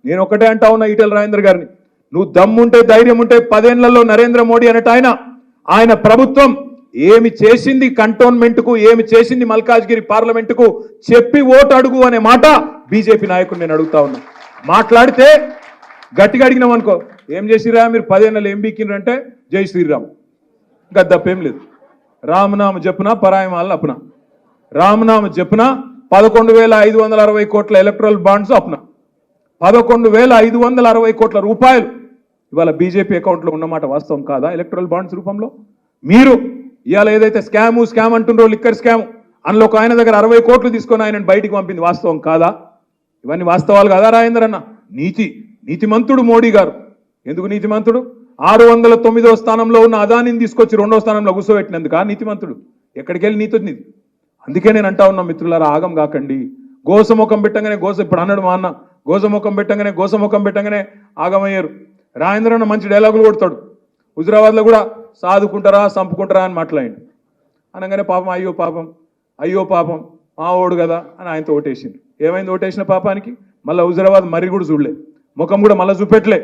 నేను ఒకటే అంటా ఉన్నా ఈటెల రాజేందర్ గారిని, నువ్వు దమ్ముంటే ధైర్యం ఉంటే 10 ఏళ్లలో నరేంద్ర మోడీ అన్నట్టు ఆయన ప్రభుత్వం ఏమి చేసింది కంటోన్మెంట్కు, ఏమి చేసింది మల్కాజ్గిరి పార్లమెంటుకు చెప్పి ఓటు అడుగు అనే మాట బీజేపీ నాయకుడు నేను అడుగుతా ఉన్నా. మాట్లాడితే గట్టిగా అడిగినాం అనుకో, ఏం చేసిరా మీరు 10 ఏళ్ళు ఏం బీకిండ్రంటే జై శ్రీరామ్, ఇంకా తప్పేం లేదు. రామనామ జపున పరాయమాల అపున, రామనామ జపున 11,560 కోట్ల ఎలక్ట్రల్ బాండ్స్ అపున, 11,560 కోట్ల రూపాయలు ఇవాళ బీజేపీ అకౌంట్లో ఉన్నమాట వాస్తవం కాదా? ఎలక్ట్రల్ బాండ్స్ రూపంలో మీరు ఇవాళ ఏదైతే స్కామ్ అంటుండ్రో, లిక్కర్ స్కామ్, అందులో ఒక ఆయన దగ్గర 60 కోట్లు తీసుకొని ఆయన బయటికి పంపింది వాస్తవం కాదా? ఇవన్నీ వాస్తవాలు కాదా రాజేందర్ అన్న? నీతిమంతుడు మోడీ గారు. ఎందుకు నీతిమంతుడు? 609వ స్థానంలో ఉన్న అదానిని తీసుకొచ్చి 2వ స్థానంలో కూర్చోబెట్టినందుకు నీతిమంతుడు. ఎక్కడికి వెళ్ళి నీతి వచ్చింది? అందుకే నేను అంటా ఉన్నా మిత్రులారా, ఆగం కాకండి. గోసముఖం పెట్టంగానే ఇప్పుడు అన్నాడు మా అన్న, గోసముఖం పెట్టంగానే ఆగమయ్యారు. రాజేంద్ర అన్న మంచి డైలాగులు కొడతాడు. హుజురాబాద్లో కూడా సాదుకుంటారా చంపుకుంటారా అని మాట్లాడిండు. అనగానే పాపం అయ్యో పాపం మా ఓడు కదా అని ఆయనతో ఓటేసింది. ఏమైంది ఓటేసిన పాపానికి? మళ్ళీ హుజురాబాద్ మర్రి కూడా చూడలే, ముఖం కూడా మళ్ళీ చూపెట్టలే.